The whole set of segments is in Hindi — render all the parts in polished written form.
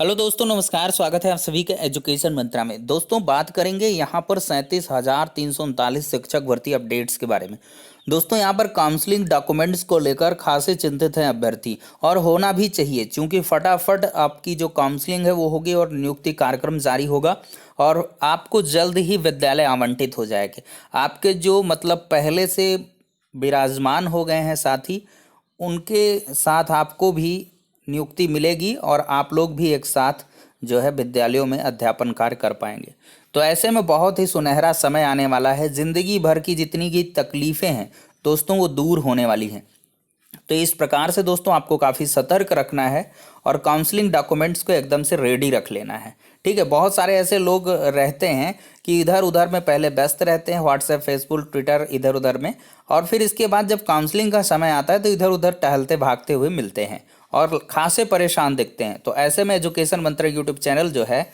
हेलो दोस्तों, नमस्कार। स्वागत है आप सभी के एजुकेशन मंत्रा में। दोस्तों, बात करेंगे यहाँ पर 37,339 शिक्षक भर्ती अपडेट्स के बारे में। दोस्तों, यहाँ पर काउंसलिंग डॉक्यूमेंट्स को लेकर खासे चिंतित हैं अभ्यर्थी, और होना भी चाहिए, क्योंकि फटाफट आपकी जो काउंसलिंग है वो होगी और नियुक्ति कार्यक्रम जारी होगा और आपको जल्द ही विद्यालय आवंटित हो जाएंगे। आपके जो मतलब पहले से विराजमान हो गए हैं साथी, उनके साथ आपको भी नियुक्ति मिलेगी और आप लोग भी एक साथ जो है विद्यालयों में अध्यापन कार्य कर पाएंगे। तो ऐसे में बहुत ही सुनहरा समय आने वाला है। जिंदगी भर की जितनी की तकलीफें हैं दोस्तों, वो दूर होने वाली हैं। तो इस प्रकार से दोस्तों आपको काफ़ी सतर्क रखना है और काउंसलिंग डॉक्यूमेंट्स को एकदम से रेडी रख लेना है। ठीक है, बहुत सारे ऐसे लोग रहते हैं कि इधर उधर में पहले व्यस्त रहते हैं, व्हाट्सएप, फेसबुक, ट्विटर, इधर उधर में, और फिर इसके बाद जब काउंसलिंग का समय आता है तो इधर उधर टहलते भागते हुए मिलते हैं और खासे परेशान दिखते हैं। तो ऐसे में एजुकेशन मंत्र यूट्यूब चैनल जो है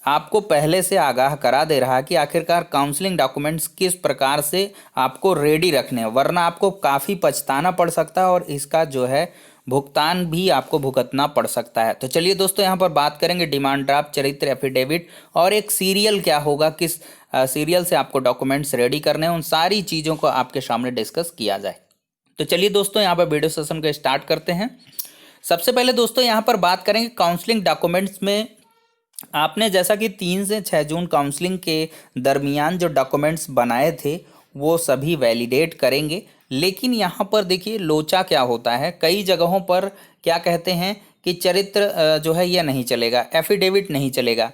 आपको पहले से आगाह करा दे रहा है कि आखिरकार काउंसलिंग डॉक्यूमेंट्स किस प्रकार से आपको रेडी रखने हैं, वरना आपको काफ़ी पछताना पड़ सकता है और इसका जो है भुगतान भी आपको भुगतना पड़ सकता है। तो चलिए दोस्तों, यहाँ पर बात करेंगे डिमांड ड्राफ्ट, चरित्र एफिडेविट और एक सीरियल क्या होगा, किस सीरियल से आपको डॉक्यूमेंट्स रेडी करने हैं, उन सारी चीज़ों को आपके सामने डिस्कस किया जाए। तो चलिए दोस्तों, यहाँ पर वीडियो सेशन को स्टार्ट करते हैं। सबसे पहले दोस्तों यहाँ पर बात करेंगे काउंसलिंग डॉक्यूमेंट्स में। आपने जैसा कि 3 से 6 जून काउंसलिंग के दरमियान जो डॉक्यूमेंट्स बनाए थे वो सभी वैलिडेट करेंगे। लेकिन यहाँ पर देखिए लोचा क्या होता है, कई जगहों पर क्या कहते हैं कि चरित्र जो है यह नहीं चलेगा, एफिडेविट नहीं चलेगा।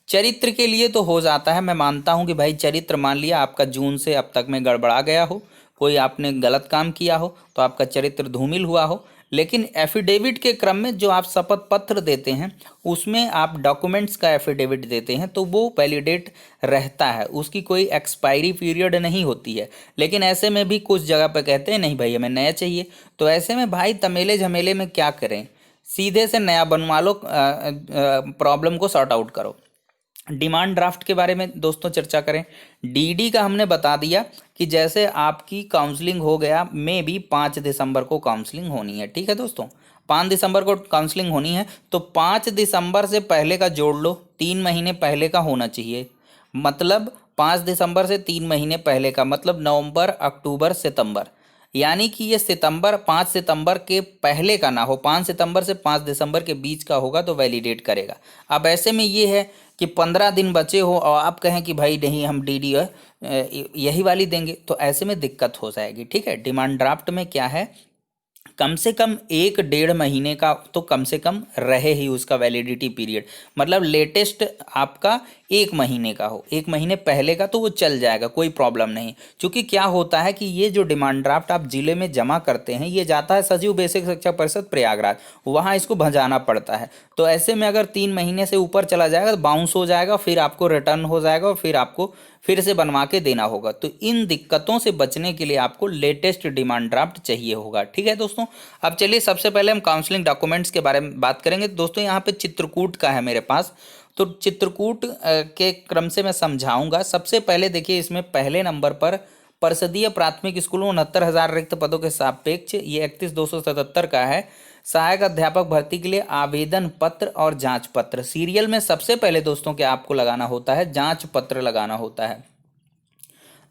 चरित्र के लिए तो हो जाता है, मैं मानता हूँ कि भाई चरित्र, मान लिया आपका जून से अब तक में गड़बड़ा गया हो, कोई आपने गलत काम किया हो तो आपका चरित्र धूमिल हुआ हो। लेकिन एफिडेविट के क्रम में जो आप शपथ पत्र देते हैं उसमें आप डॉक्यूमेंट्स का एफिडेविट देते हैं तो वो वैलिडेट रहता है, उसकी कोई एक्सपायरी पीरियड नहीं होती है। लेकिन ऐसे में भी कुछ जगह पे कहते हैं नहीं भाई हमें नया चाहिए, तो ऐसे में भाई तमेले झमेले में क्या करें, सीधे से नया बनवा लो, प्रॉब्लम को सॉर्ट आउट करो। डिमांड ड्राफ्ट के बारे में दोस्तों चर्चा करें। डीडी का हमने बता दिया कि जैसे आपकी काउंसलिंग हो गया, में भी 5 दिसंबर को काउंसलिंग होनी है। ठीक है दोस्तों, 5 दिसंबर को काउंसलिंग होनी है तो 5 दिसंबर से पहले का जोड़ लो, 3 महीने पहले का होना चाहिए। मतलब 5 दिसंबर से 3 महीने पहले का मतलब नवंबर, अक्टूबर, सितंबर, यानी कि ये सितंबर 5 सितंबर के पहले का ना हो, 5 सितंबर से 5 दिसंबर के बीच का होगा तो वैलिडेट करेगा। अब ऐसे में ये है कि 15 दिन बचे हो और आप कहें कि भाई नहीं हम डीडी यही वाली देंगे, तो ऐसे में दिक्कत हो जाएगी। ठीक है, डिमांड ड्राफ्ट में क्या है, कम से कम 1 डेढ़ महीने का तो कम से कम रहे ही उसका वैलिडिटी पीरियड, मतलब लेटेस्ट आपका 1 महीने का हो, 1 महीने पहले का तो वो चल जाएगा, कोई प्रॉब्लम नहीं। क्योंकि क्या होता है कि ये जो डिमांड ड्राफ्ट आप जिले में जमा करते हैं ये जाता है सचिव बेसिक शिक्षा परिषद प्रयागराज, वहाँ इसको भंजाना पड़ता है। तो ऐसे में अगर 3 महीने से ऊपर चला जाएगा तो बाउंस हो जाएगा, फिर आपको रिटर्न हो जाएगा और फिर आपको फिर से बनवा के देना होगा। तो इन दिक्कतों से बचने के लिए आपको लेटेस्ट डिमांड ड्राफ्ट चाहिए होगा। ठीक है दोस्तों, अब चलिए सबसे पहले हम काउंसलिंग डॉक्यूमेंट्स के बारे में बात करेंगे। दोस्तों यहाँ पे चित्रकूट का है मेरे पास, तो चित्रकूट के क्रम से मैं समझाऊंगा। सबसे पहले देखिए, इसमें पहले नंबर पर परिषदीय प्राथमिक स्कूलों 69,000 रिक्त पदों के सापेक्ष ये 31,277 का है। सहायक अध्यापक भर्ती के लिए आवेदन पत्र और जांच पत्र, सीरियल में सबसे पहले दोस्तों क्या आपको लगाना होता है, जांच पत्र लगाना होता है।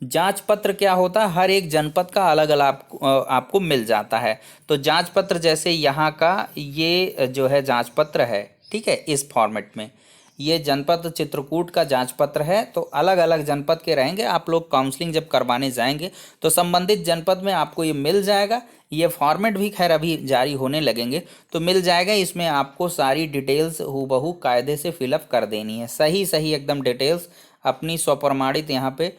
जांच पत्र क्या होता है, हर एक जनपद का अलग अलग आपको मिल जाता है। तो जांच पत्र जैसे यहाँ का ये जो है जांच पत्र है, ठीक है, इस फॉर्मेट में ये जनपद चित्रकूट का जांच पत्र है। तो अलग अलग जनपद के रहेंगे, आप लोग काउंसलिंग जब करवाने जाएंगे तो संबंधित जनपद में आपको ये मिल जाएगा। ये फॉर्मेट भी खैर अभी जारी होने लगेंगे तो मिल जाएगा। इसमें आपको सारी डिटेल्स हूबहू कायदे से फिलअप कर देनी है, सही सही एकदम डिटेल्स अपनी स्वप्रमाणित यहाँ पे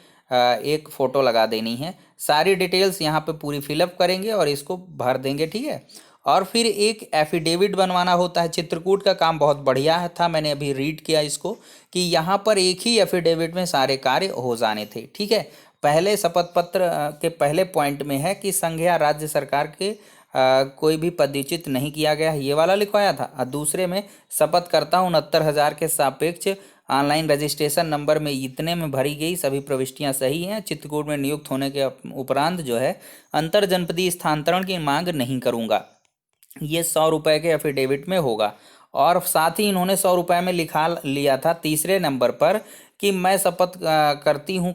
एक फ़ोटो लगा देनी है। सारी डिटेल्स यहाँ पे पूरी फिलअप करेंगे और इसको भर देंगे। ठीक है, और फिर एक एफिडेविट बनवाना होता है। चित्रकूट का काम बहुत बढ़िया था, मैंने अभी रीड किया इसको कि यहाँ पर एक ही एफिडेविट में सारे कार्य हो जाने थे। ठीक है, पहले शपथ पत्र के पहले पॉइंट में है कि संघ या राज्य सरकार के कोई भी पदच्युत नहीं किया गया, ये वाला लिखवाया था। और दूसरे में शपथ करता हूँ 69,000 के सापेक्ष ऑनलाइन रजिस्ट्रेशन नंबर में इतने में भरी गई सभी प्रविष्टियां सही हैं। चित्रकूट में नियुक्त होने के उपरांत जो है अंतर जनपदीय स्थानांतरण की मांग नहीं करूंगा, ये 100 रुपये के एफिडेविट में होगा। और साथ ही इन्होंने 100 रुपये में लिखा लिया था तीसरे नंबर पर कि मैं शपथ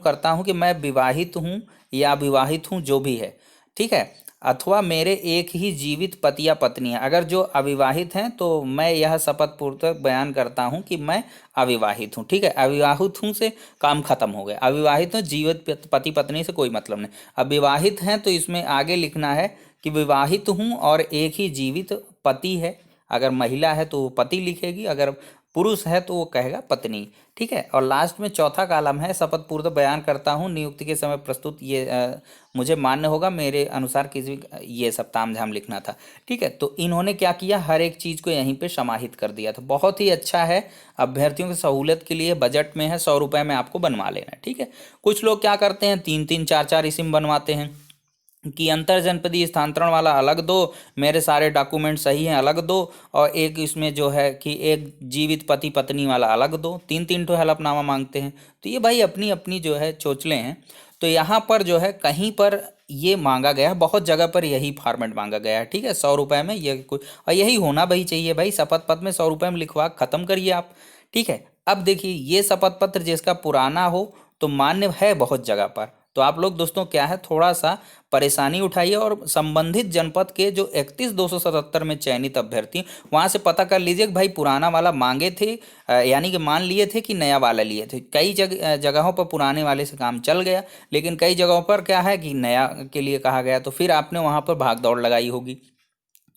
करता हूँ कि मैं विवाहित हूँ या अविवाहित हूँ, जो भी है, ठीक है, अथवा मेरे एक ही जीवित पति या पत्नी है। अगर जो अविवाहित हैं तो मैं यह शपथ पूर्वक बयान करता हूँ कि मैं अविवाहित हूँ, ठीक है। अविवाहित हूँ से काम खत्म हो गया। अविवाहित हूँ, जीवित पति पत्नी से कोई मतलब नहीं। अब विवाहित हैं तो इसमें आगे लिखना है कि विवाहित हूँ और एक ही जीवित पति है। अगर महिला है तो वो पति लिखेगी, अगर पुरुष है तो वो कहेगा पत्नी, ठीक है। और लास्ट में चौथा कॉलम है, शपथ पूर्वक बयान करता हूँ नियुक्ति के समय प्रस्तुत ये मुझे मान्य होगा मेरे अनुसार किसी, ये सब तामझाम लिखना था, ठीक है। तो इन्होंने क्या किया, हर एक चीज़ को यहीं पे समाहित कर दिया था। बहुत ही अच्छा है, अभ्यर्थियों की सहूलियत के लिए बजट में है, 100 रुपये में आपको बनवा लेना है, ठीक है। कुछ लोग क्या करते हैं, 3-3 4-4 इसिम बनवाते हैं कि अंतर जनपदीय स्थानांतरण वाला अलग दो, मेरे सारे डॉक्यूमेंट सही हैं अलग दो, और एक इसमें जो है कि एक जीवित पति पत्नी वाला अलग दो। 3-3 तो हलफनामा मांगते हैं। तो ये भाई अपनी अपनी जो है चोचले हैं। तो यहाँ पर जो है कहीं पर ये मांगा गया है, बहुत जगह पर यही फॉर्मेट मांगा गया है, ठीक है। 100 रुपये में ये कोई, और यही होना भाई चाहिए भाई। शपथ पत्र में 100 रुपये में लिखवा ख़त्म करिए आप, ठीक है। अब देखिए, ये शपथ पत्र जिसका पुराना हो तो मान्य है बहुत जगह पर। तो आप लोग दोस्तों क्या है, थोड़ा सा परेशानी उठाइए और संबंधित जनपद के जो 31,277 में चयनित अभ्यर्थी वहां से पता कर लीजिए कि भाई पुराना वाला मांगे थे, यानी कि मान लिए थे कि नया वाला लिए थे। कई जगहों पर पुराने वाले से काम चल गया, लेकिन कई जगहों पर क्या है कि नया के लिए कहा गया, तो फिर आपने वहां पर भाग दौड़ लगाई होगी।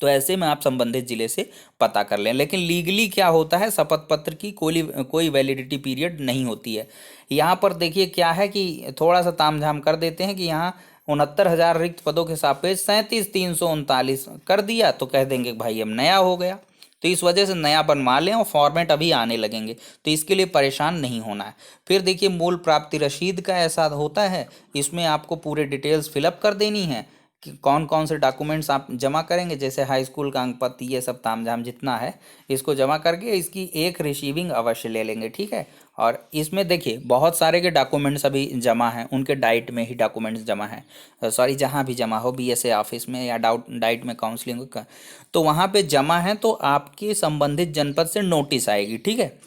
तो ऐसे में आप संबंधित जिले से पता कर लें। लेकिन लीगली क्या होता है, शपथ पत्र की कोई वैलिडिटी पीरियड नहीं होती है। यहाँ पर देखिए क्या है कि थोड़ा सा तामझाम कर देते हैं कि यहाँ 69,000 रिक्त पदों के सापेक्ष 37,339 कर दिया, तो कह देंगे भाई अब नया हो गया। तो इस वजह से नया बनवा लें और फॉर्मेट अभी आने लगेंगे, तो इसके लिए परेशान नहीं होना है। फिर देखिए, मूल प्राप्ति रसीद का ऐसा होता है, इसमें आपको पूरे डिटेल्स फिलअप कर देनी है कि कौन कौन से डॉक्यूमेंट्स आप जमा करेंगे, जैसे हाई स्कूल का अंक पत्र, ये सब तामझाम जितना है इसको जमा करके इसकी एक रिसीविंग अवश्य ले लेंगे, ठीक है। और इसमें देखिए बहुत सारे के डॉक्यूमेंट्स अभी जमा हैं, उनके डाइट में ही डॉक्यूमेंट्स जमा हैं, सॉरी जहाँ भी जमा हो, बीएसए ऑफिस में या डाइट में काउंसलिंग का, तो वहाँ पे जमा है, तो आपके संबंधित जनपद से नोटिस आएगी, ठीक है।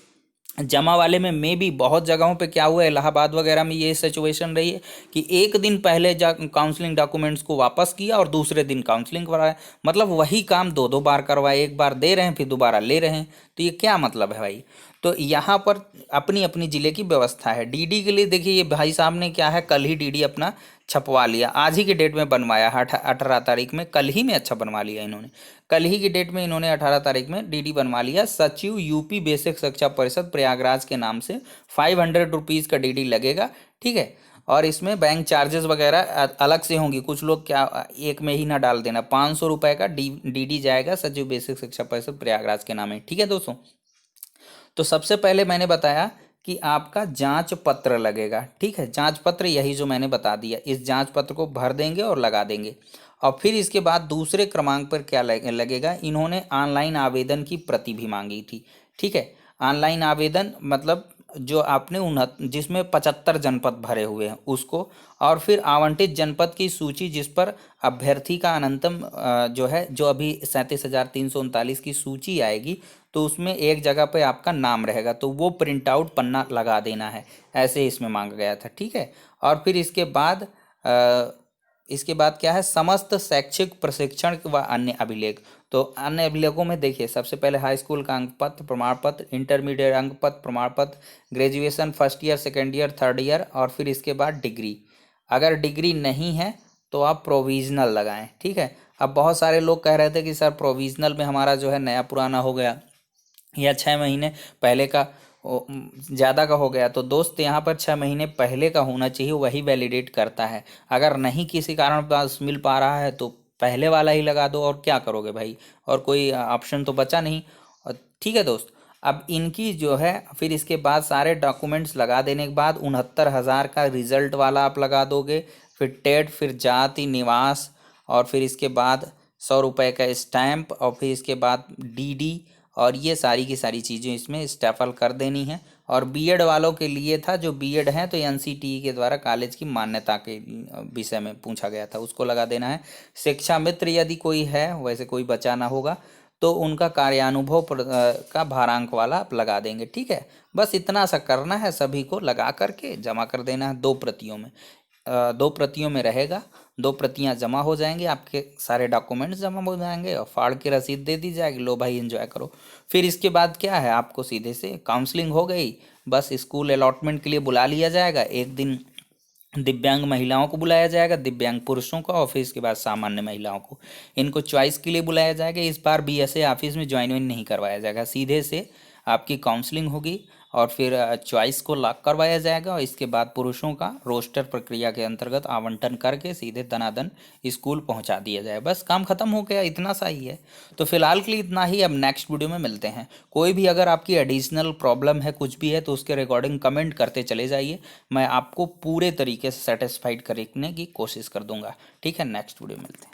जमा वाले में भी बहुत जगहों पे क्या हुआ है, इलाहाबाद वगैरह में ये सिचुएशन रही है कि एक दिन पहले जा काउंसलिंग डॉक्यूमेंट्स को वापस किया और दूसरे दिन काउंसलिंग करवाया। मतलब वही काम दो दो बार करवाए, एक बार दे रहे हैं फिर दोबारा ले रहे हैं, तो ये क्या मतलब है भाई। तो यहाँ पर अपनी अपनी ज़िले की व्यवस्था है। डीडी के लिए देखिए, ये भाई साहब ने क्या है, कल ही डीडी अपना छपवा लिया, आज ही के डेट में बनवाया, 18 तारीख में, कल ही में अच्छा बनवा लिया इन्होंने। कल ही की डेट में इन्होंने 18 तारीख में डीडी बनवा लिया। सचिव यूपी बेसिक शिक्षा परिषद प्रयागराज के नाम से 500 रुपीज़ का डीडी लगेगा, ठीक है। और इसमें बैंक चार्जेस वगैरह अलग से होंगी। कुछ लोग क्या एक में ही ना डाल देना, 500 रुपये का डीडी जाएगा सचिव बेसिक शिक्षा परिषद प्रयागराज के नाम है, ठीक है दोस्तों। तो सबसे पहले मैंने बताया कि आपका जांच पत्र लगेगा, ठीक है। जांच पत्र यही जो मैंने बता दिया, इस जांच पत्र को भर देंगे और लगा देंगे। और फिर इसके बाद दूसरे क्रमांक पर क्या लगेगा, इन्होंने ऑनलाइन आवेदन की प्रति भी मांगी थी, ठीक है। ऑनलाइन आवेदन मतलब जो आपने जिसमें 75 जनपद भरे हुए हैं उसको, और फिर आवंटित जनपद की सूची जिस पर अभ्यर्थी का अनंतम जो है, जो अभी 37,339 की सूची आएगी, तो उसमें एक जगह पे आपका नाम रहेगा, तो वो प्रिंट आउट पन्ना लगा देना है, ऐसे इसमें मांगा गया था, ठीक है। और फिर इसके बाद क्या है, समस्त शैक्षिक प्रशिक्षण व अन्य अभिलेख। तो अन्य अभिलेखों में देखिए, सबसे पहले हाई स्कूल का अंक पत्र प्रमाण पत्र, इंटरमीडिएट अंक पत्र प्रमाण पत्र, graduation first year second year third year, और फिर इसके बाद डिग्री। अगर डिग्री नहीं है तो आप प्रोविजनल लगाएं, ठीक है। अब बहुत सारे लोग कह रहे थे कि सर प्रोविजनल में हमारा जो है नया पुराना हो गया, या 6 महीने पहले का ज़्यादा का हो गया। तो दोस्त यहाँ पर 6 महीने पहले का होना चाहिए, वही वैलिडेट करता है। अगर नहीं किसी कारण पास मिल पा रहा है तो पहले वाला ही लगा दो, और क्या करोगे भाई, और कोई ऑप्शन तो बचा नहीं। और ठीक है दोस्त, अब इनकी जो है फिर इसके बाद सारे डॉक्यूमेंट्स लगा देने के बाद 69,000 का रिजल्ट वाला आप लगा दोगे, फिर टेट, फिर जाति निवास, और फिर इसके बाद 100 रुपये का स्टैंप, और फिर इसके बाद डीडी, और ये सारी की सारी चीज़ें इसमें स्टैफल कर देनी है। और बीएड वालों के लिए था, जो बीएड हैं तो एनसीटीई के द्वारा कॉलेज की मान्यता के विषय में पूछा गया था, उसको लगा देना है। शिक्षा मित्र यदि कोई है, वैसे कोई बचा ना होगा, तो उनका कार्यानुभव का भारांक वाला आप लगा देंगे। ठीक है, बस इतना सा करना है, सभी को लगा करके जमा कर देना है 2 प्रतियों में। 2 प्रतियों में रहेगा, 2 प्रतियां जमा हो जाएंगी, आपके सारे डॉक्यूमेंट्स जमा हो जाएंगे और फाड़ के रसीद दे दी जाएगी, लो भाई एंजॉय करो। फिर इसके बाद क्या है, आपको सीधे से काउंसलिंग हो गई, बस स्कूल अलॉटमेंट के लिए बुला लिया जाएगा। एक दिन दिव्यांग महिलाओं को बुलाया जाएगा, दिव्यांग पुरुषों को, और फिर इसके बाद सामान्य महिलाओं को। इनको चॉइस के लिए बुलाया जाएगा। इस बार बीएसए ऑफिस में ज्वाइन नहीं करवाया जाएगा, सीधे से आपकी काउंसलिंग होगी और फिर चॉइस को लॉक करवाया जाएगा। और इसके बाद पुरुषों का रोस्टर प्रक्रिया के अंतर्गत आवंटन करके सीधे दनादन स्कूल पहुंचा दिया जाए। बस काम खत्म हो गया, इतना सा ही है। तो फिलहाल के लिए इतना ही, अब नेक्स्ट वीडियो में मिलते हैं। कोई भी अगर आपकी एडिशनल प्रॉब्लम है, कुछ भी है, तो उसके रिकॉर्डिंग कमेंट करते चले जाइए, मैं आपको पूरे तरीके से सेटिस्फाइड करने की कोशिश कर दूंगा। ठीक है, नेक्स्ट वीडियो में मिलते हैं।